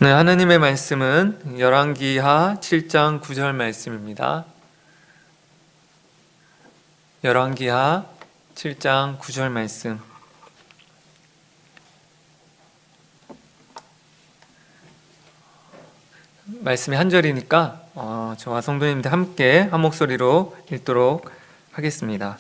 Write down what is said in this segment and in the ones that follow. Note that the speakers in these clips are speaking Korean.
네, 하나님의 말씀은 열왕기하 7장 9절 말씀입니다. 열왕기하 7장 9절 말씀. 말씀이 한 절이니까 저와 성도님들 함께 한 목소리로 읽도록 하겠습니다.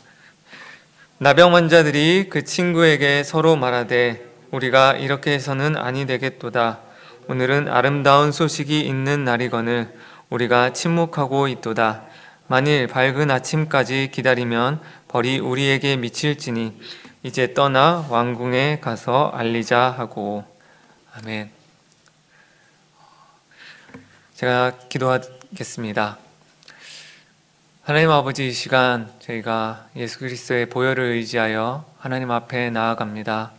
나병 환자들이 그 친구에게 서로 말하되 우리가 이렇게 해서는 아니 되겠도다. 오늘은 아름다운 소식이 있는 날이거늘 우리가 침묵하고 있도다. 만일 밝은 아침까지 기다리면 벌이 우리에게 미칠지니 이제 떠나 왕궁에 가서 알리자 하고. 아멘. 제가 기도하겠습니다. 하나님 아버지, 이 시간 저희가 예수 그리스도의 보혈을 의지하여 하나님 앞에 나아갑니다.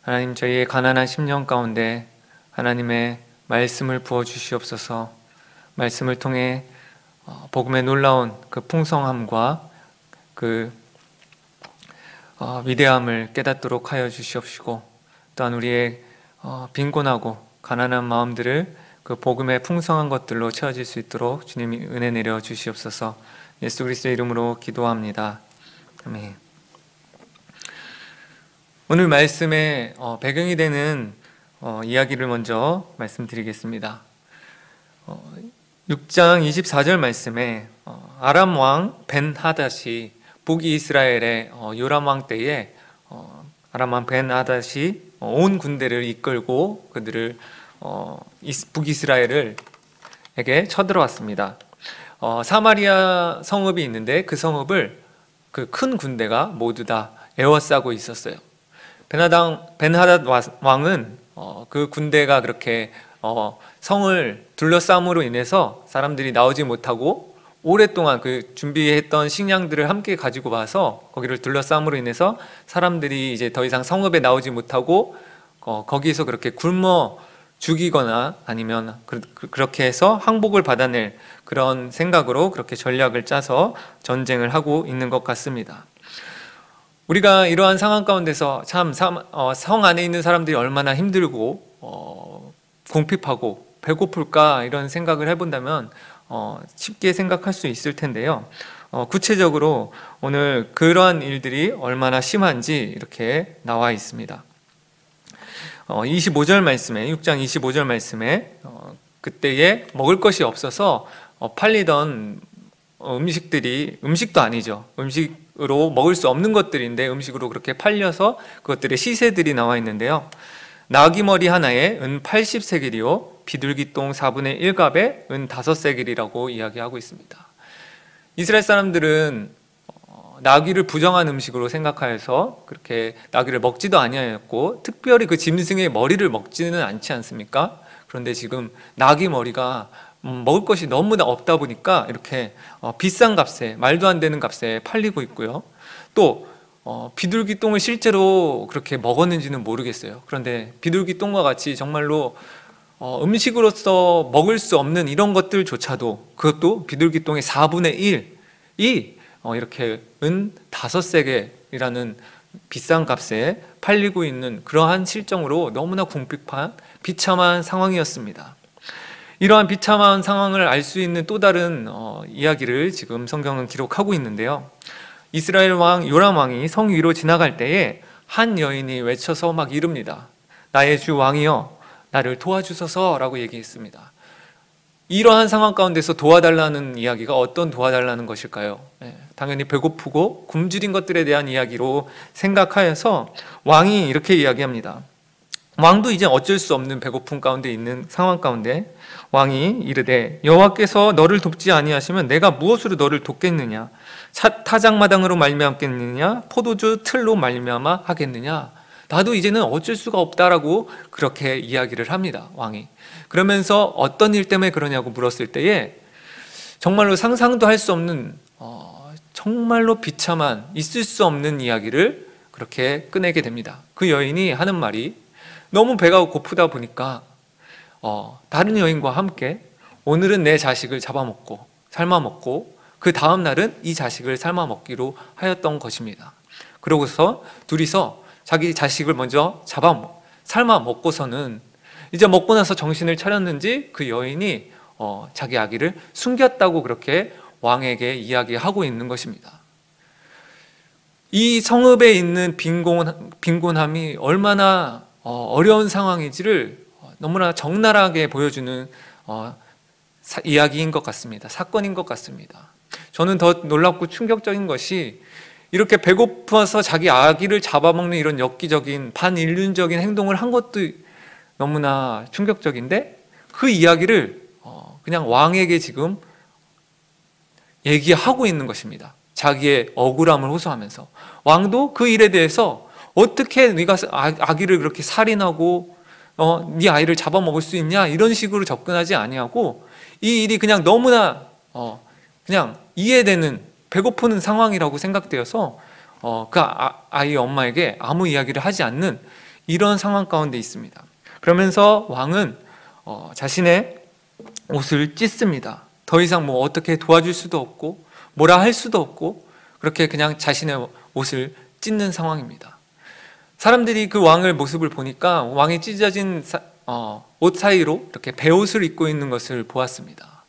하나님, 저희의 가난한 심령 가운데 하나님의 말씀을 부어주시옵소서. 말씀을 통해 복음의 놀라운 그 풍성함과 그 위대함을 깨닫도록 하여 주시옵시고, 또한 우리의 빈곤하고 가난한 마음들을 그 복음의 풍성한 것들로 채워질 수 있도록 주님이 은혜 내려 주시옵소서. 예수 그리스도의 이름으로 기도합니다. 아멘. 오늘 말씀의 배경이 되는 이야기를 먼저 말씀드리겠습니다. 6장 24절 말씀에 아람 왕 벤하닷이 북이스라엘의 요람 왕 때에 아람 왕 벤하닷이 온 군대를 이끌고 그들을 북이스라엘에게 쳐들어왔습니다. 사마리아 성읍이 있는데 그 성읍을 그 큰 군대가 모두 다 에워싸고 있었어요. 벤하닷 왕은 그 군대가 그렇게 성을 둘러싸므로 인해서 사람들이 나오지 못하고 오랫동안 그 준비했던 식량들을 함께 가지고 와서 거기를 둘러싸므로 인해서 사람들이 이제 더 이상 성읍에 나오지 못하고 거기서 그렇게 굶어 죽이거나 아니면 그렇게 해서 항복을 받아낼 그런 생각으로 그렇게 전략을 짜서 전쟁을 하고 있는 것 같습니다. 우리가 이러한 상황 가운데서 참 성 안에 있는 사람들이 얼마나 힘들고 궁핍하고 배고플까 이런 생각을 해본다면 쉽게 생각할 수 있을 텐데요. 구체적으로 오늘 그러한 일들이 얼마나 심한지 이렇게 나와 있습니다. 25절 말씀에 6장 25절 말씀에 그때에 먹을 것이 없어서 팔리던 음식도 아니죠. 음식으로 먹을 수 없는 것들인데 음식으로 그렇게 팔려서 그것들의 시세들이 나와 있는데요. 나귀 머리 하나에 은 80세겔이요 비둘기똥 4분의 1갑에 은 5세겔이라고 이야기하고 있습니다. 이스라엘 사람들은 나귀를 부정한 음식으로 생각하여서 그렇게 나귀를 먹지도 아니하였고 특별히 그 짐승의 머리를 먹지는 않지 않습니까? 그런데 지금 나귀 머리가 먹을 것이 너무나 없다 보니까 이렇게 비싼 값에, 말도 안 되는 값에 팔리고 있고요. 또 비둘기 똥을 실제로 그렇게 먹었는지는 모르겠어요. 그런데 비둘기 똥과 같이 정말로 음식으로서 먹을 수 없는 이런 것들조차도, 그것도 비둘기 똥의 4분의 1이 이렇게 은 5세겔이라는 비싼 값에 팔리고 있는 그러한 실정으로 너무나 궁핍한 비참한 상황이었습니다. 이러한 비참한 상황을 알 수 있는 또 다른 이야기를 지금 성경은 기록하고 있는데요. 이스라엘 왕 요람 왕이 성 위로 지나갈 때에 한 여인이 외쳐서 막 이릅니다. 나의 주 왕이여 나를 도와주소서 라고 얘기했습니다. 이러한 상황 가운데서 도와달라는 이야기가 어떤 도와달라는 것일까요? 당연히 배고프고 굶주린 것들에 대한 이야기로 생각하여서 왕이 이렇게 이야기합니다. 왕도 이제 어쩔 수 없는 배고픔 가운데 있는 상황 가운데 왕이 이르되 여호와께서 너를 돕지 아니하시면 내가 무엇으로 너를 돕겠느냐? 타작마당으로 말미암겠느냐? 포도주 틀로 말미암아 하겠느냐? 나도 이제는 어쩔 수가 없다라고 그렇게 이야기를 합니다. 왕이. 그러면서 어떤 일 때문에 그러냐고 물었을 때에 정말로 상상도 할 수 없는 정말로 비참한 있을 수 없는 이야기를 그렇게 꺼내게 됩니다. 그 여인이 하는 말이 너무 배가 고프다 보니까 다른 여인과 함께 오늘은 내 자식을 잡아먹고 삶아먹고 그 다음 날은 이 자식을 삶아먹기로 하였던 것입니다. 그러고서 둘이서 자기 자식을 먼저 삶아먹고서는 이제 먹고 나서 정신을 차렸는지 그 여인이 자기 아기를 숨겼다고 그렇게 왕에게 이야기하고 있는 것입니다. 이 성읍에 있는 빈곤함이 얼마나 어려운 상황인지를 너무나 적나라하게 보여주는 이야기인 것 같습니다. 사건인 것 같습니다. 저는 더 놀랍고 충격적인 것이 이렇게 배고파서 자기 아기를 잡아먹는 이런 엽기적인 반인륜적인 행동을 한 것도 너무나 충격적인데, 그 이야기를 그냥 왕에게 지금 얘기하고 있는 것입니다. 자기의 억울함을 호소하면서. 왕도 그 일에 대해서 어떻게 네가 아기를 그렇게 살인하고 네 아이를 잡아먹을 수 있냐, 이런 식으로 접근하지 아니하고, 이 일이 그냥 너무나 그냥 이해되는 배고프는 상황이라고 생각되어서 그 아이의 엄마에게 아무 이야기를 하지 않는 이런 상황 가운데 있습니다. 그러면서 왕은 자신의 옷을 찢습니다. 더 이상 뭐 어떻게 도와줄 수도 없고 뭐라 할 수도 없고, 그렇게 그냥 자신의 옷을 찢는 상황입니다. 사람들이 그 왕의 모습을 보니까 왕이 찢어진 옷 사이로 이렇게 베옷을 입고 있는 것을 보았습니다.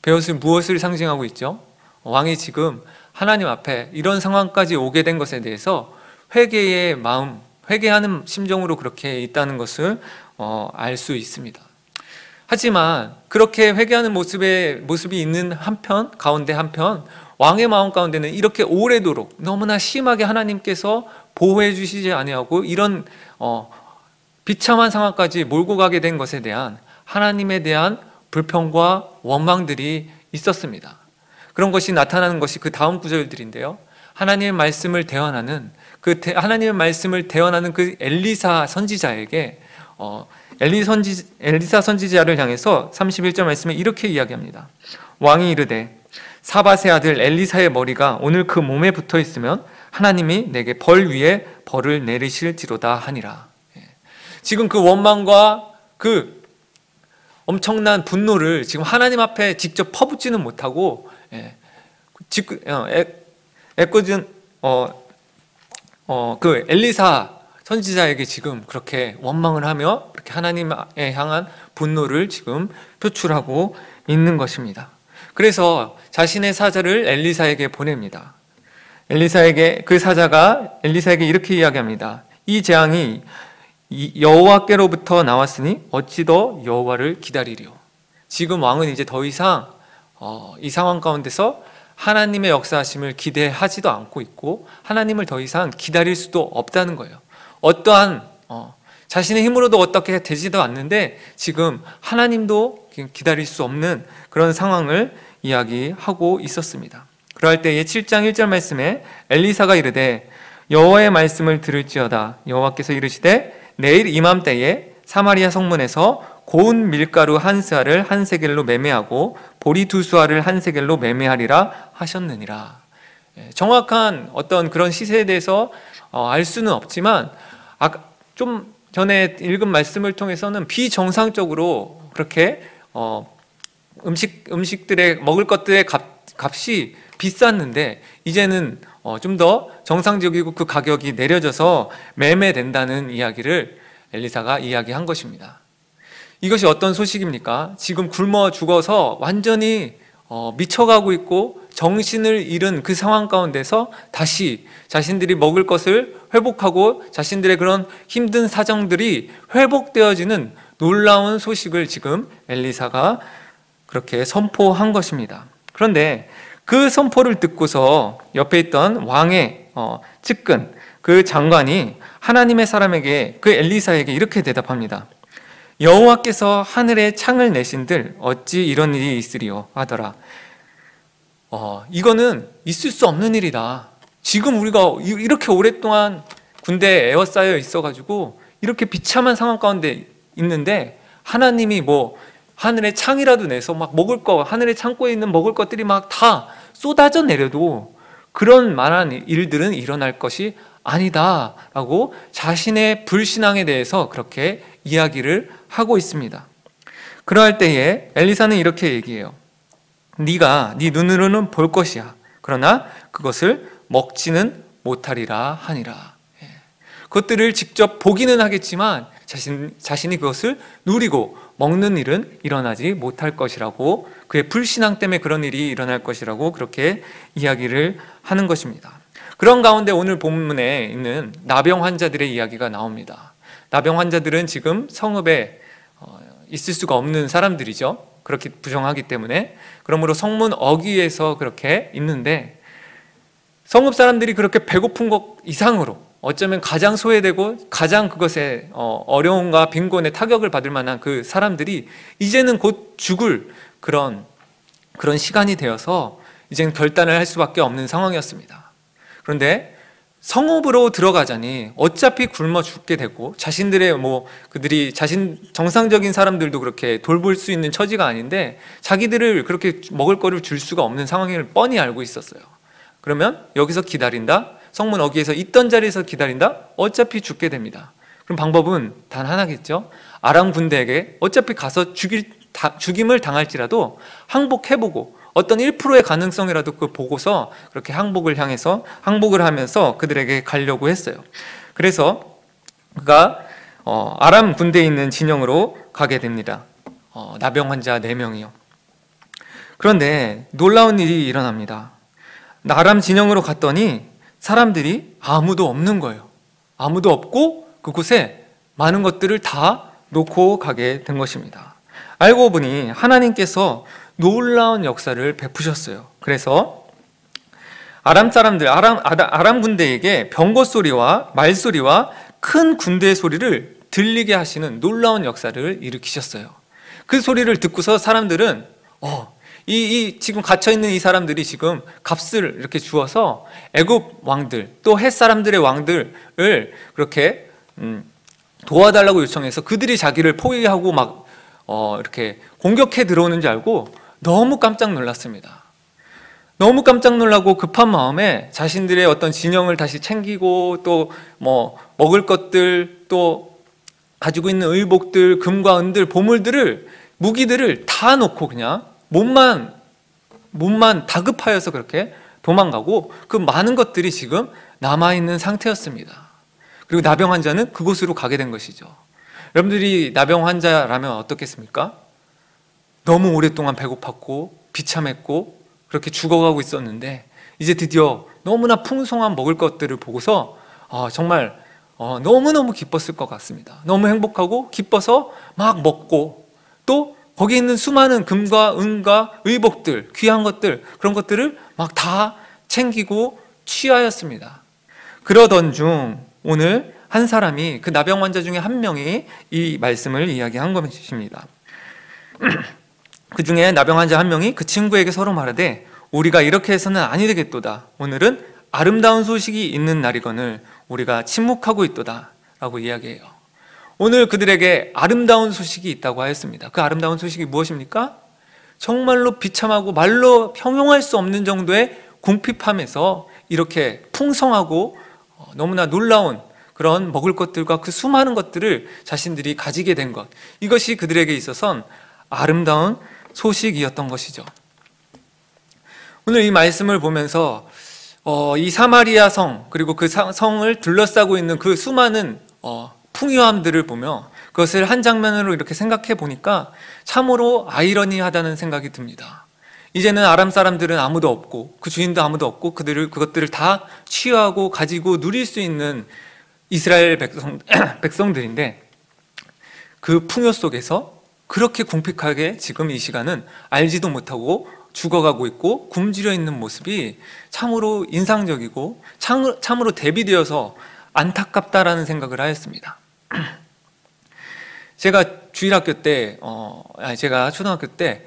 베옷은 무엇을 상징하고 있죠? 왕이 지금 하나님 앞에 이런 상황까지 오게 된 것에 대해서 회개의 마음, 회개하는 심정으로 그렇게 있다는 것을 알 수 있습니다. 하지만 그렇게 회개하는 모습이 있는 한편, 가운데 한편, 왕의 마음 가운데는 이렇게 오래도록 너무나 심하게 하나님께서 보호해 주시지 아니하고 이런 비참한 상황까지 몰고 가게 된 것에 대한 하나님에 대한 불평과 원망들이 있었습니다. 그런 것이 나타나는 것이 그 다음 구절들인데요. 하나님의 말씀을 대언하는 그 엘리사 선지자에게 엘리사 선지자를 향해서 31절 말씀에 이렇게 이야기합니다. 왕이 이르되 사밧의 아들 엘리사의 머리가 오늘 그 몸에 붙어 있으면 하나님이 내게 벌 위에 벌을 내리실지로다 하니라. 지금 그 원망과 그 엄청난 분노를 지금 하나님 앞에 직접 퍼붓지는 못하고 그 엘리사 선지자에게 지금 그렇게 원망을 하며 그렇게 하나님에 향한 분노를 지금 표출하고 있는 것입니다. 그래서 자신의 사자를 엘리사에게 보냅니다. 그 사자가 엘리사에게 이렇게 이야기합니다. 이 재앙이 여호와께로부터 나왔으니 어찌 더 여호와를 기다리리요. 지금 왕은 이제 더 이상 이 상황 가운데서 하나님의 역사하심을 기대하지도 않고 있고 하나님을 더 이상 기다릴 수도 없다는 거예요. 어떠한 자신의 힘으로도 어떻게 되지도 않는데 지금 하나님도 기다릴 수 없는 그런 상황을 이야기하고 있었습니다. 그럴 때에 7장 1절 말씀에 엘리사가 이르되 여호와의 말씀을 들을지어다. 여호와께서 이르시되 내일 이맘때에 사마리아 성문에서 고운 밀가루 한 스아를 한 세겔로 매매하고 보리 두 수아를 한 세겔로 매매하리라 하셨느니라. 정확한 어떤 그런 시세에 대해서 알 수는 없지만 좀 전에 읽은 말씀을 통해서는 비정상적으로 그렇게 음식들의 먹을 것들의 값이 비쌌는데 이제는 좀 더 정상적이고 그 가격이 내려져서 매매된다는 이야기를 엘리사가 이야기한 것입니다. 이것이 어떤 소식입니까? 지금 굶어 죽어서 완전히 미쳐가고 있고 정신을 잃은 그 상황 가운데서 다시 자신들이 먹을 것을 회복하고 자신들의 그런 힘든 사정들이 회복되어지는 놀라운 소식을 지금 엘리사가 그렇게 선포한 것입니다. 그런데 그 선포를 듣고서 옆에 있던 왕의 측근 그 장관이 하나님의 사람에게 그 엘리사에게 이렇게 대답합니다. 여호와께서 하늘에 창을 내신들 어찌 이런 일이 있으리요 하더라. 이거는 있을 수 없는 일이다. 지금 우리가 이렇게 오랫동안 군대에 에워싸여 있어가지고 이렇게 비참한 상황 가운데 있는데 하나님이 뭐 하늘에 창이라도 내서 막 먹을 거, 하늘의 창고에 있는 먹을 것들이 막 다 쏟아져 내려도 그런 만한 일들은 일어날 것이 아니다라고 자신의 불신앙에 대해서 그렇게 이야기를 하고 있습니다. 그러할 때에 엘리사는 이렇게 얘기해요. 네가 네 눈으로는 볼 것이야. 그러나 그것을 먹지는 못하리라 하니라. 그것들을 직접 보기는 하겠지만 자신이 그것을 누리고 먹는 일은 일어나지 못할 것이라고, 그의 불신앙 때문에 그런 일이 일어날 것이라고 그렇게 이야기를 하는 것입니다. 그런 가운데 오늘 본문에 있는 나병 환자들의 이야기가 나옵니다. 나병 환자들은 지금 성읍에 있을 수가 없는 사람들이죠. 그렇게 부정하기 때문에. 그러므로 성문 어귀에서 그렇게 있는데, 성읍 사람들이 그렇게 배고픈 것 이상으로 어쩌면 가장 소외되고 가장 그것에 어려움과 빈곤에 타격을 받을 만한 그 사람들이 이제는 곧 죽을 그런 시간이 되어서 이제는 결단을 할 수밖에 없는 상황이었습니다. 그런데 성읍으로 들어가자니 어차피 굶어 죽게 되고, 자신들의 그들이 정상적인 사람들도 그렇게 돌볼 수 있는 처지가 아닌데 자기들을 그렇게 먹을 거를 줄 수가 없는 상황을 뻔히 알고 있었어요. 그러면 여기서 기다린다, 성문 어귀에서 있던 자리에서 기다린다, 어차피 죽게 됩니다. 그럼 방법은 단 하나겠죠. 아람 군대에게 어차피 가서 죽임을 당할지라도 항복해보고 어떤 1%의 가능성이라도 그걸 보고서 그렇게 항복을 하면서 그들에게 가려고 했어요. 그래서 그가 아람 군대에 있는 진영으로 가게 됩니다. 나병 환자 4명이요. 그런데 놀라운 일이 일어납니다. 아람 진영으로 갔더니 사람들이 아무도 없는 거예요. 아무도 없고 그곳에 많은 것들을 다 놓고 가게 된 것입니다. 알고 보니 하나님께서 놀라운 역사를 베푸셨어요. 그래서 아람 사람들, 아람 군대에게 병거 소리와 말소리와 큰 군대의 소리를 들리게 하시는 놀라운 역사를 일으키셨어요. 그 소리를 듣고서 사람들은 이 지금 갇혀있는 이 사람들이 지금 값을 이렇게 주어서 애굽 왕들, 또 헷 사람들의 왕들을 그렇게 도와달라고 요청해서 그들이 자기를 포위하고 막 이렇게 공격해 들어오는 줄 알고 너무 깜짝 놀랐습니다. 너무 깜짝 놀라고 급한 마음에 자신들의 어떤 진영을 다시 챙기고, 또 먹을 것들, 또 가지고 있는 의복들, 금과 은들, 보물들을, 무기들을 다 놓고 그냥 몸만 다급하여서 그렇게 도망가고, 그 많은 것들이 지금 남아있는 상태였습니다. 그리고 나병 환자는 그곳으로 가게 된 것이죠. 여러분들이 나병 환자라면 어떻겠습니까? 너무 오랫동안 배고팠고 비참했고 그렇게 죽어가고 있었는데, 이제 드디어 너무나 풍성한 먹을 것들을 보고서 정말 너무너무 기뻤을 것 같습니다. 너무 행복하고 기뻐서 막 먹고, 또 거기 있는 수많은 금과 은과 의복들, 귀한 것들, 그런 것들을 막 다 챙기고 취하였습니다. 그러던 중 오늘 한 사람이, 그 나병 환자 중에 한 명이 이 말씀을 이야기한 것입니다. 그 중에 나병 환자 한 명이 그 친구에게 서로 말하되, 우리가 이렇게 해서는 아니 되겠도다. 오늘은 아름다운 소식이 있는 날이거늘 우리가 침묵하고 있도다 라고 이야기해요. 오늘 그들에게 아름다운 소식이 있다고 하였습니다. 그 아름다운 소식이 무엇입니까? 정말로 비참하고 말로 형용할 수 없는 정도의 궁핍함에서 이렇게 풍성하고 너무나 놀라운 그런 먹을 것들과 그 수많은 것들을 자신들이 가지게 된 것, 이것이 그들에게 있어선 아름다운 소식이었던 것이죠. 오늘 이 말씀을 보면서 이 사마리아 성, 그리고 그 성을 둘러싸고 있는 그 수많은 풍요함들을 보며 그것을 한 장면으로 이렇게 생각해 보니까 참으로 아이러니하다는 생각이 듭니다. 이제는 아람 사람들은 아무도 없고 그 주인도 아무도 없고 그것들을 다 취하고 가지고 누릴 수 있는 이스라엘 백성들인데, 그 풍요 속에서 그렇게 궁핍하게 지금 이 시간은 알지도 못하고 죽어가고 있고 굶주려 있는 모습이 참으로 인상적이고 참으로 대비되어서 안타깝다라는 생각을 하였습니다. 제가 제가 초등학교 때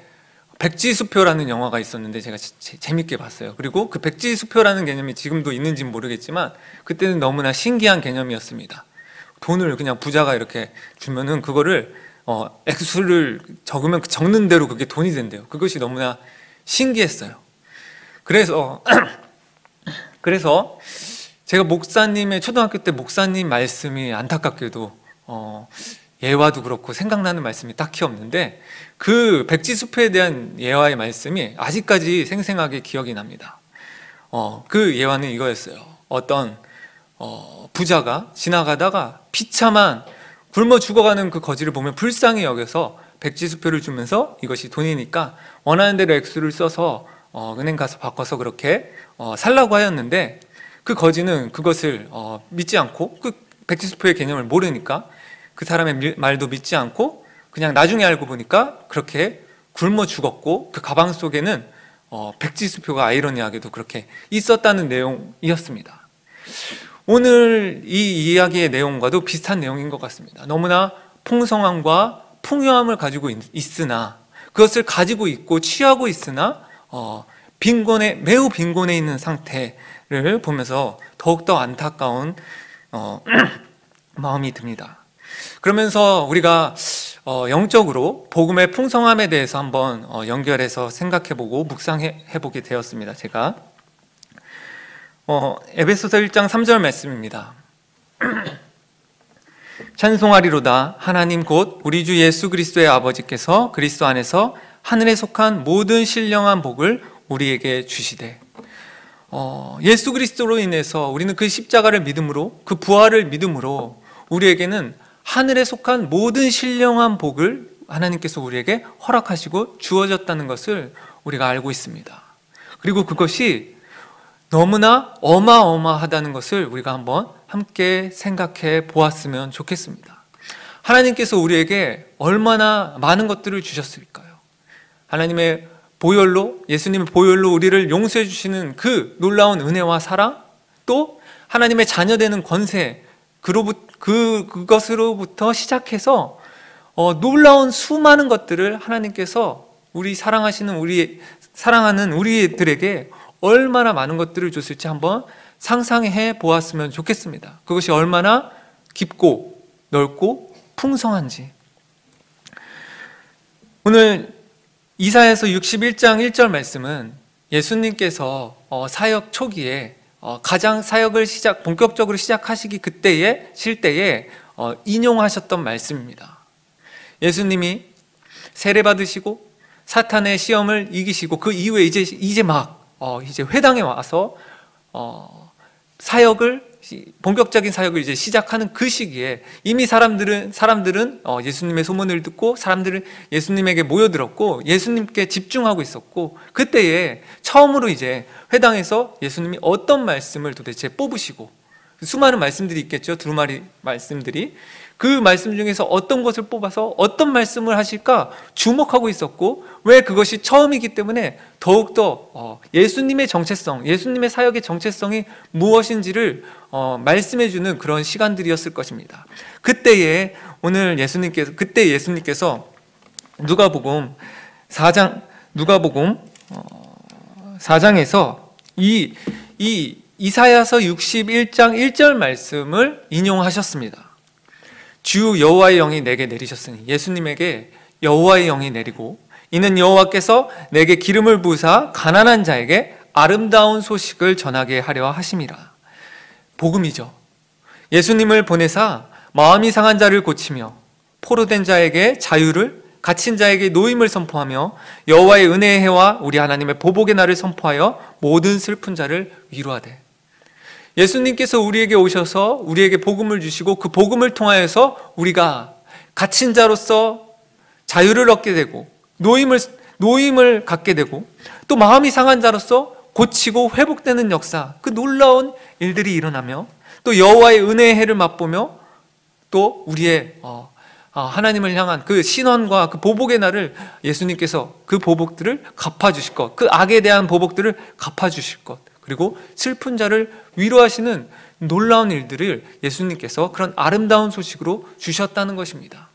백지수표라는 영화가 있었는데 제가 재밌게 봤어요. 그리고 그 백지수표라는 개념이 지금도 있는지는 모르겠지만 그때는 너무나 신기한 개념이었습니다. 돈을 그냥 부자가 이렇게 주면은 그거를 액수를 적으면 적는 대로 그게 돈이 된대요. 그것이 너무나 신기했어요. 그래서 제가 초등학교 때 목사님 말씀이 안타깝게도 예화도 그렇고 생각나는 말씀이 딱히 없는데, 그 백지수표에 대한 예화의 말씀이 아직까지 생생하게 기억이 납니다. 그 예화는 이거였어요. 어떤 부자가 지나가다가 비참한 굶어 죽어가는 그 거지를 보면 불쌍히 여겨서 백지수표를 주면서 이것이 돈이니까 원하는 대로 액수를 써서 은행 가서 바꿔서 그렇게 살라고 하였는데, 그 거지는 그것을 믿지 않고, 그 백지수표의 개념을 모르니까 그 사람의 말도 믿지 않고 그냥 나중에 알고 보니까 그렇게 굶어 죽었고, 그 가방 속에는 백지수표가 아이러니하게도 그렇게 있었다는 내용이었습니다. 오늘 이 이야기의 내용과도 비슷한 내용인 것 같습니다. 너무나 풍성함과 풍요함을 가지고 있으나, 그것을 가지고 있고 취하고 있으나 매우 빈곤해 있는 상태를 보면서 더욱더 안타까운 마음이 듭니다. 그러면서 우리가 영적으로 복음의 풍성함에 대해서 한번 연결해서 생각해보고 묵상해보게 되었습니다. 제가 에베소서 1장 3절 말씀입니다. 찬송하리로다 하나님 곧 우리 주 예수 그리스도의 아버지께서 그리스도 안에서 하늘에 속한 모든 신령한 복을 우리에게 주시되, 예수 그리스도로 인해서 우리는 그 십자가를 믿음으로, 그 부활을 믿음으로 우리에게는 하늘에 속한 모든 신령한 복을 하나님께서 우리에게 허락하시고 주어졌다는 것을 우리가 알고 있습니다. 그리고 그것이 너무나 어마어마하다는 것을 우리가 한번 함께 생각해 보았으면 좋겠습니다. 하나님께서 우리에게 얼마나 많은 것들을 주셨을까요? 하나님의 보혈로, 예수님의 보혈로 우리를 용서해 주시는 그 놀라운 은혜와 사랑, 또 하나님의 자녀되는 권세, 그것으로부터 시작해서 놀라운 수많은 것들을 하나님께서 사랑하는 우리들에게 얼마나 많은 것들을 줬을지 한번 상상해 보았으면 좋겠습니다. 그것이 얼마나 깊고 넓고 풍성한지. 오늘 이사야서 61장 1절 말씀은 예수님께서 사역 초기에 가장 사역을 본격적으로 시작하시기 실때에 인용하셨던 말씀입니다. 예수님이 세례받으시고 사탄의 시험을 이기시고 그 이후에 이제 회당에 와서 본격적인 사역을 이제 시작하는 그 시기에 이미 사람들은 예수님의 소문을 듣고 사람들은 예수님에게 모여들었고 예수님께 집중하고 있었고, 그때에 처음으로 이제 회당에서 예수님이 어떤 말씀을 도대체 뽑으시고, 수많은 말씀들이 있겠죠. 두루마리 말씀들이. 그 말씀 중에서 어떤 것을 뽑아서 어떤 말씀을 하실까 주목하고 있었고, 왜 그것이 처음이기 때문에 더욱더 예수님의 정체성, 예수님의 사역의 정체성이 무엇인지를 말씀해주는 그런 시간들이었을 것입니다. 그때 예수님께서 누가복음 4장에서 이 이사야서 61장 1절 말씀을 인용하셨습니다. 주 여호와의 영이 내게 내리셨으니, 예수님에게 여호와의 영이 내리고, 이는 여호와께서 내게 기름을 부으사 가난한 자에게 아름다운 소식을 전하게 하려 하심이라. 복음이죠. 예수님을 보내사 마음이 상한 자를 고치며 포로된 자에게 자유를, 갇힌 자에게 노임을 선포하며 여호와의 은혜의 해와 우리 하나님의 보복의 날을 선포하여 모든 슬픈 자를 위로하되. 예수님께서 우리에게 오셔서 우리에게 복음을 주시고, 그 복음을 통하여서 우리가 갇힌 자로서 자유를 얻게 되고 노임을 갖게 되고, 또 마음이 상한 자로서 고치고 회복되는 역사, 그 놀라운 일들이 일어나며, 또 여호와의 은혜의 해를 맛보며, 또 우리의 하나님을 향한 그 신원과 그 보복의 날을 예수님께서 그 보복들을 갚아주실 것, 그 악에 대한 보복들을 갚아주실 것, 그리고 슬픈 자를 위로하시는 놀라운 일들을 예수님께서 그런 아름다운 소식으로 주셨다는 것입니다.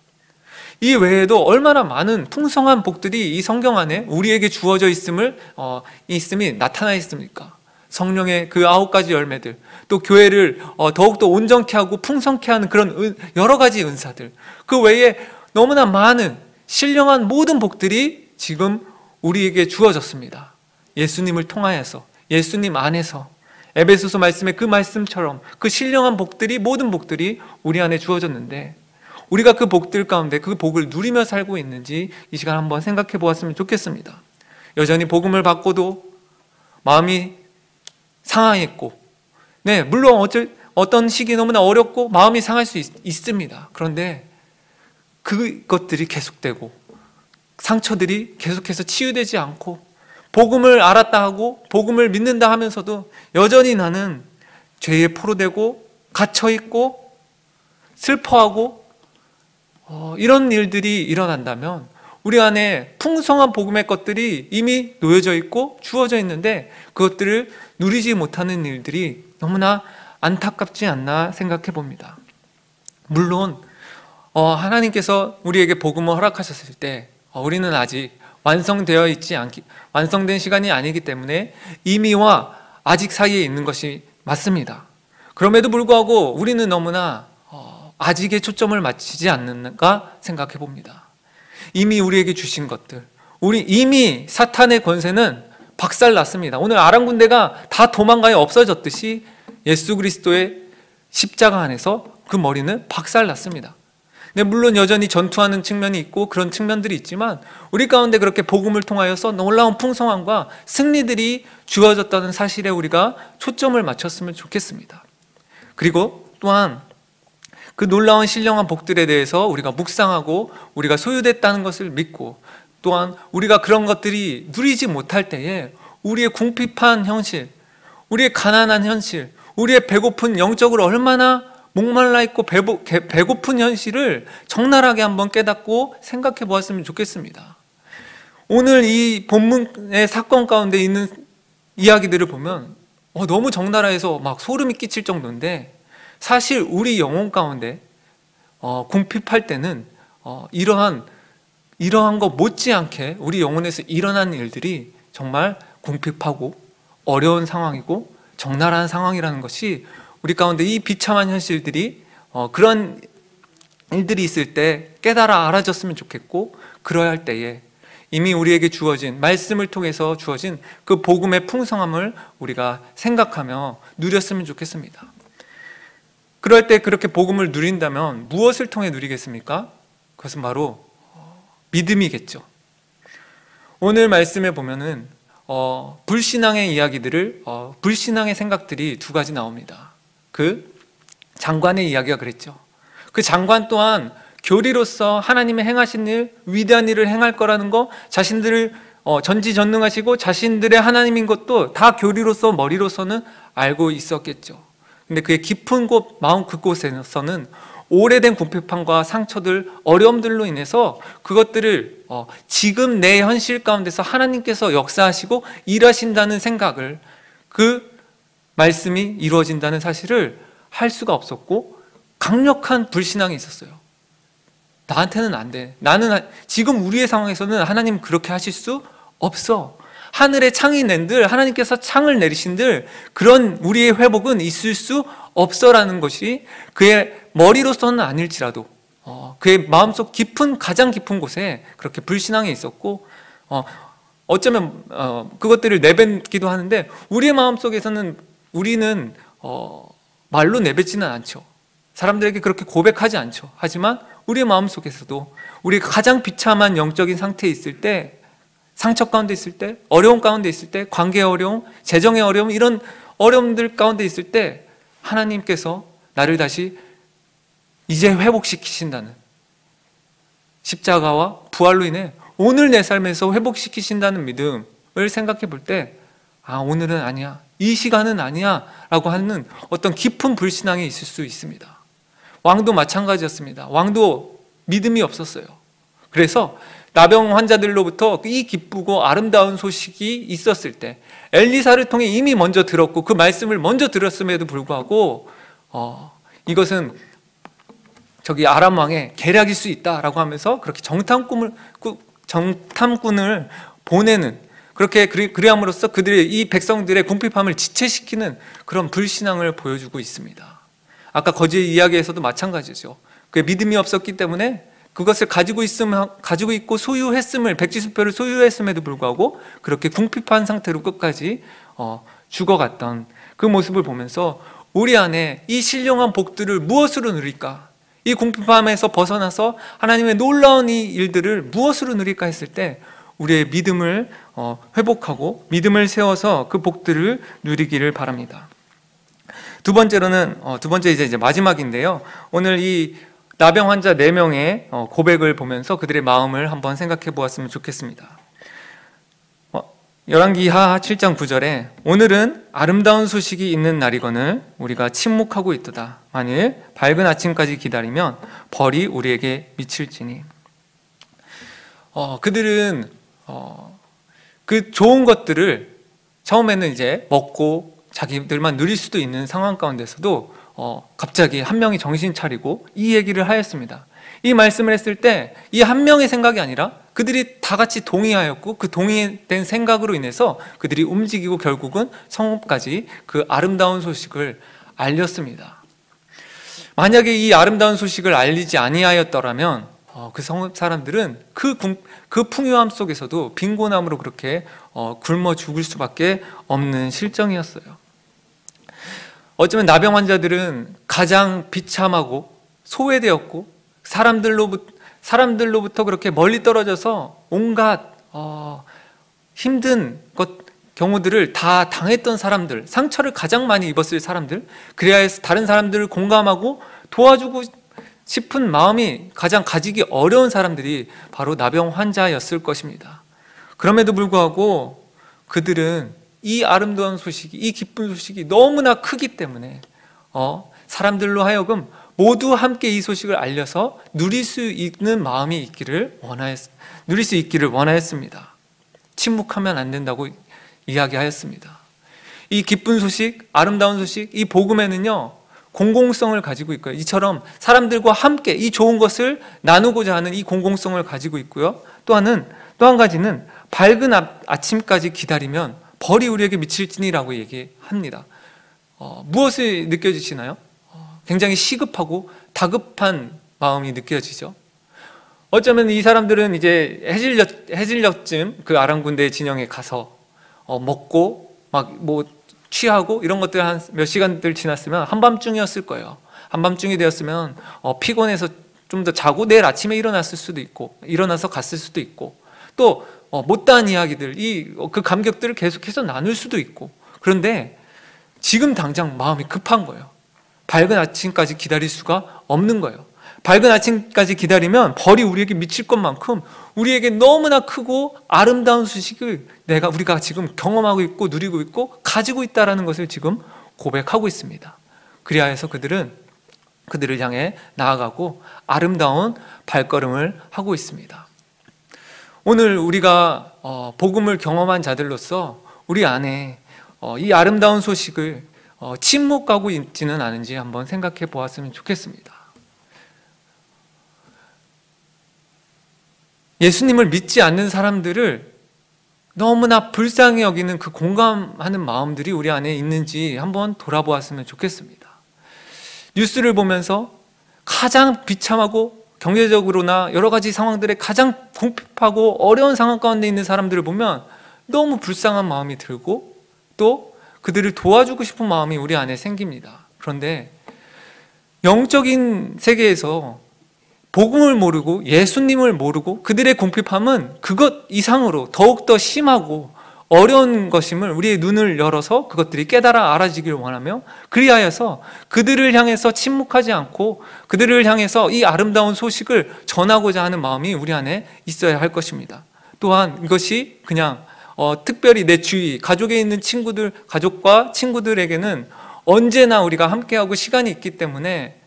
이 외에도 얼마나 많은 풍성한 복들이 이 성경 안에 우리에게 주어져 있음이 나타나 있습니까? 성령의 그 9가지 열매들, 또 교회를 더욱더 온전케 하고 풍성케 하는 그런 여러 가지 은사들, 그 외에 너무나 많은 신령한 모든 복들이 지금 우리에게 주어졌습니다. 예수님을 통하여서, 예수님 안에서, 에베소서 말씀의 그 말씀처럼 그 신령한 복들이, 모든 복들이 우리 안에 주어졌는데, 우리가 그 복들 가운데 그 복을 누리며 살고 있는지 이 시간 한번 생각해 보았으면 좋겠습니다. 여전히 복음을 받고도 마음이 상하였고, 물론 어떤 시기 너무나 어렵고 마음이 상할 수 있습니다. 그런데 그것들이 계속되고 상처들이 계속해서 치유되지 않고 복음을 알았다 하고 복음을 믿는다 하면서도 여전히 나는 죄에 포로되고 갇혀있고 슬퍼하고 이런 일들이 일어난다면 우리 안에 풍성한 복음의 것들이 이미 놓여져 있고 주어져 있는데 그것들을 누리지 못하는 일들이 너무나 안타깝지 않나 생각해 봅니다. 물론 하나님께서 우리에게 복음을 허락하셨을 때 우리는 아직 완성된 시간이 아니기 때문에 이미와 아직 사이에 있는 것이 맞습니다. 그럼에도 불구하고 우리는 너무나 아직에 초점을 맞추지 않는가 생각해 봅니다. 이미 우리에게 주신 것들, 이미 사탄의 권세는 박살났습니다. 오늘 아람 군대가 다 도망가여 없어졌듯이 예수 그리스도의 십자가 안에서 그 머리는 박살났습니다. 근데 물론 여전히 전투하는 측면이 있고 그런 측면들이 있지만 우리 가운데 그렇게 복음을 통하여서 놀라운 풍성함과 승리들이 주어졌다는 사실에 우리가 초점을 맞췄으면 좋겠습니다. 그리고 또한 그 놀라운 신령한 복들에 대해서 우리가 묵상하고 우리가 소유됐다는 것을 믿고 또한 우리가 그런 것들이 누리지 못할 때에 우리의 궁핍한 현실, 우리의 가난한 현실, 우리의 배고픈 영적으로 얼마나 목말라 있고 배고픈 현실을 적나라하게 한번 깨닫고 생각해 보았으면 좋겠습니다. 오늘 이 본문의 사건 가운데 있는 이야기들을 보면 너무 적나라해서 막 소름이 끼칠 정도인데 사실 우리 영혼 가운데 궁핍할 때는 이러한 것 못지않게 우리 영혼에서 일어나는 일들이 정말 궁핍하고 어려운 상황이고 적나라한 상황이라는 것이 우리 가운데 이 비참한 현실들이 그런 일들이 있을 때 깨달아 알아졌으면 좋겠고 그러야 할 때에 이미 우리에게 주어진 말씀을 통해서 주어진 그 복음의 풍성함을 우리가 생각하며 누렸으면 좋겠습니다. 그럴 때 그렇게 복음을 누린다면 무엇을 통해 누리겠습니까? 그것은 바로 믿음이겠죠. 오늘 말씀에 보면은 불신앙의 이야기들을 불신앙의 생각들이 두 가지 나옵니다. 그 장관의 이야기가 그랬죠. 그 장관 또한 교리로서 하나님의 행하신 일, 위대한 일을 행할 거라는 거, 자신들을 전지전능하시고 자신들의 하나님인 것도 다 교리로서 머리로서는 알고 있었겠죠. 근데 그의 깊은 곳, 마음 그곳에서는 오래된 궁핍함과 상처들, 어려움들로 인해서 그것들을 지금 내 현실 가운데서 하나님께서 역사하시고 일하신다는 생각을, 그 말씀이 이루어진다는 사실을 할 수가 없었고 강력한 불신앙이 있었어요. 나한테는 안 돼. 나는 지금 우리의 상황에서는 하나님 그렇게 하실 수 없어. 하늘에 창이 낸들, 하나님께서 창을 내리신들 그런 우리의 회복은 있을 수 없어라는 것이 그의 머리로서는 아닐지라도 그의 마음속 가장 깊은 곳에 그렇게 불신앙이 있었고 어쩌면 그것들을 내뱉기도 하는데 우리의 마음속에서는 우리는 말로 내뱉지는 않죠. 사람들에게 그렇게 고백하지 않죠. 하지만 우리의 마음속에서도 우리가 가장 비참한 영적인 상태에 있을 때, 상처 가운데 있을 때, 어려움 가운데 있을 때, 관계의 어려움, 재정의 어려움, 이런 어려움들 가운데 있을 때 하나님께서 나를 다시 이제 회복시키신다는, 십자가와 부활로 인해 오늘 내 삶에서 회복시키신다는 믿음을 생각해 볼 때 오늘은 아니야, 이 시간은 아니야 라고 하는 어떤 깊은 불신앙이 있을 수 있습니다. 왕도 마찬가지였습니다. 왕도 믿음이 없었어요. 그래서 나병 환자들로부터 이 기쁘고 아름다운 소식이 있었을 때 엘리사를 통해 이미 먼저 들었고 그 말씀을 먼저 들었음에도 불구하고 이것은 저기 아람 왕의 계략일 수 있다라고 하면서 그렇게 정탐꾼을 보내는, 그렇게 그리함으로써 그들의 이 백성들의 궁핍함을 지체시키는 그런 불신앙을 보여주고 있습니다. 아까 거짓 이야기에서도 마찬가지죠. 그의 믿음이 없었기 때문에 그것을 가지고 있고 소유했음을, 백지수표를 소유했음에도 불구하고 그렇게 궁핍한 상태로 끝까지 죽어갔던 그 모습을 보면서 우리 안에 이 신령한 복들을 무엇으로 누릴까? 이 궁핍함에서 벗어나서 하나님의 놀라운 이 일들을 무엇으로 누릴까 했을 때 우리의 믿음을 회복하고 믿음을 세워서 그 복들을 누리기를 바랍니다. 두 번째로는 두 번째 이제 마지막인데요. 오늘 이 나병 환자 4명의 고백을 보면서 그들의 마음을 한번 생각해 보았으면 좋겠습니다. 열왕기하 7장 9절에 오늘은 아름다운 소식이 있는 날이거늘 우리가 침묵하고 있도다. 만일 밝은 아침까지 기다리면 벌이 우리에게 미칠지니. 그들은 그 좋은 것들을 처음에는 이제 먹고 자기들만 누릴 수도 있는 상황 가운데서도 갑자기 한 명이 정신 차리고 이 얘기를 하였습니다. 이 말씀을 했을 때 이 한 명의 생각이 아니라 그들이 다 같이 동의하였고 그 동의된 생각으로 인해서 그들이 움직이고 결국은 성읍까지 그 아름다운 소식을 알렸습니다. 만약에 이 아름다운 소식을 알리지 아니하였더라면 그 성읍 사람들은 그 풍요함 속에서도 빈곤함으로 그렇게 굶어 죽을 수밖에 없는 실정이었어요. 어쩌면 나병 환자들은 가장 비참하고 소외되었고 사람들로부터 그렇게 멀리 떨어져서 온갖 힘든 경우들을 다 당했던 사람들, 상처를 가장 많이 입었을 사람들, 그래야 해서 다른 사람들을 공감하고 도와주고 싶은 마음이 가장 가지기 어려운 사람들이 바로 나병 환자였을 것입니다. 그럼에도 불구하고 그들은 이 아름다운 소식이, 이 기쁜 소식이 너무나 크기 때문에 사람들로 하여금 모두 함께 이 소식을 알려서 누릴 수 있는 마음이 누릴 수 있기를 원하였습니다. 침묵하면 안 된다고 이야기하였습니다. 이 기쁜 소식, 아름다운 소식, 이 복음에는요 공공성을 가지고 있고요. 이처럼 사람들과 함께 이 좋은 것을 나누고자 하는 이 공공성을 가지고 있고요. 또 한 가지는 밝은 아침까지 기다리면 벌이 우리에게 미칠지니라고 얘기합니다. 무엇을 느껴지시나요? 굉장히 시급하고 다급한 마음이 느껴지죠. 어쩌면 이 사람들은 이제 해질녘쯤 그 아람군대 진영에 가서 먹고 취하고 이런 것들 한 몇 시간들 지났으면 한밤중이었을 거예요. 한밤중이 되었으면 피곤해서 좀 더 자고 내일 아침에 일어나서 갔을 수도 있고 또 못다한 이야기들, 그 감격들을 계속해서 나눌 수도 있고. 그런데 지금 당장 마음이 급한 거예요. 밝은 아침까지 기다릴 수가 없는 거예요. 밝은 아침까지 기다리면 벌이 우리에게 미칠 것만큼 우리에게 너무나 크고 아름다운 소식을 우리가 지금 경험하고 있고 누리고 있고 가지고 있다는 것을 지금 고백하고 있습니다. 그리하여 해서 그들을 향해 나아가고 아름다운 발걸음을 하고 있습니다. 오늘 우리가 복음을 경험한 자들로서 우리 안에 이 아름다운 소식을 침묵하고 있지는 않은지 한번 생각해 보았으면 좋겠습니다. 예수님을 믿지 않는 사람들을 너무나 불쌍히 여기는 그 공감하는 마음들이 우리 안에 있는지 한번 돌아보았으면 좋겠습니다. 뉴스를 보면서 가장 비참하고 경제적으로나 여러 가지 상황들에 가장 궁핍하고 어려운 상황 가운데 있는 사람들을 보면 너무 불쌍한 마음이 들고 또 그들을 도와주고 싶은 마음이 우리 안에 생깁니다. 그런데 영적인 세계에서 복음을 모르고 예수님을 모르고 그들의 궁핍함은 그것 이상으로 더욱더 심하고 어려운 것임을 우리의 눈을 열어서 그것들이 깨달아 알아지기를 원하며 그리하여서 그들을 향해서 침묵하지 않고 그들을 향해서 이 아름다운 소식을 전하고자 하는 마음이 우리 안에 있어야 할 것입니다. 또한 이것이 그냥 특별히 내 주위 가족에 있는 가족과 친구들에게는 언제나 우리가 함께하고 시간이 있기 때문에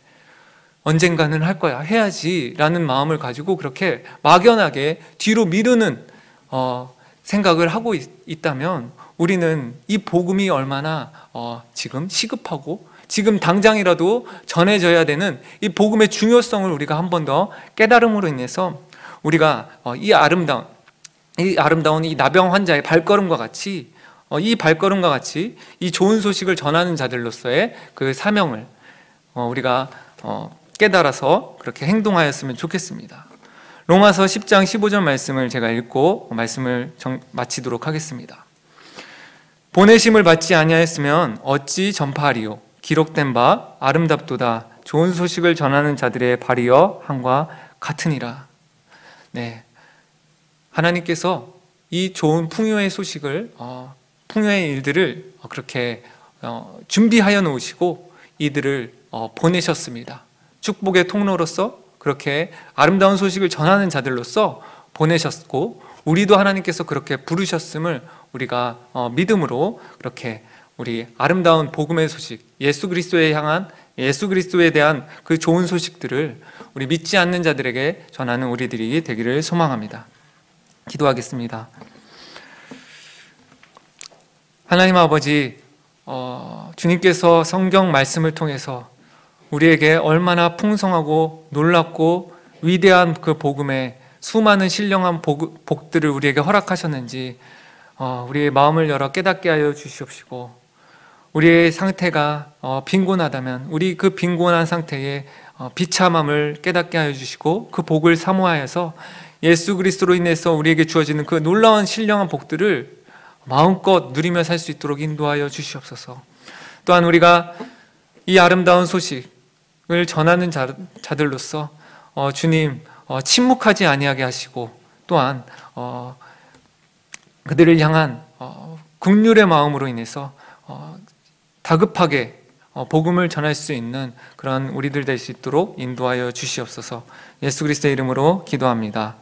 언젠가는 할 거야, 해야지 라는 마음을 가지고 그렇게 막연하게 뒤로 미루는 생각을 하고 있다면 우리는 이 복음이 얼마나 지금 시급하고 지금 당장이라도 전해져야 되는 이 복음의 중요성을 우리가 한 번 더 깨달음으로 인해서 우리가 이 아름다운 이 나병 환자의 발걸음과 같이 이 좋은 소식을 전하는 자들로서의 그 사명을 우리가 깨달아서 그렇게 행동하였으면 좋겠습니다. 로마서 10장 15절 말씀을 제가 읽고 말씀을 마치도록 하겠습니다. 보내심을 받지 아니하였으면 어찌 전파하리요? 기록된 바 아름답도다. 좋은 소식을 전하는 자들의 발이여 함과 같으니라. 네, 하나님께서 이 좋은 풍요의 소식을 풍요의 일들을 그렇게 준비하여 놓으시고 이들을 보내셨습니다. 축복의 통로로서 그렇게 아름다운 소식을 전하는 자들로서 보내셨고, 우리도 하나님께서 그렇게 부르셨음을 우리가 믿음으로 그렇게 우리 아름다운 복음의 소식, 예수 그리스도에 대한 그 좋은 소식들을 우리 믿지 않는 자들에게 전하는 우리들이 되기를 소망합니다. 기도하겠습니다. 하나님 아버지, 주님께서 성경 말씀을 통해서 우리에게 얼마나 풍성하고 놀랍고 위대한 그 복음에 수많은 신령한 복들을 우리에게 허락하셨는지 우리의 마음을 열어 깨닫게 하여 주시옵시고, 우리의 상태가 빈곤하다면 우리 그 빈곤한 상태에 비참함을 깨닫게 하여 주시고, 그 복을 사모하여서 예수 그리스도로 인해서 우리에게 주어지는 그 놀라운 신령한 복들을 마음껏 누리며 살 수 있도록 인도하여 주시옵소서. 또한 우리가 이 아름다운 소식을 전하는 자들로서 주님 침묵하지 아니하게 하시고, 또한 그들을 향한 긍휼의 마음으로 인해서 다급하게 복음을 전할 수 있는 그런 우리들 될 수 있도록 인도하여 주시옵소서. 예수 그리스도의 이름으로 기도합니다.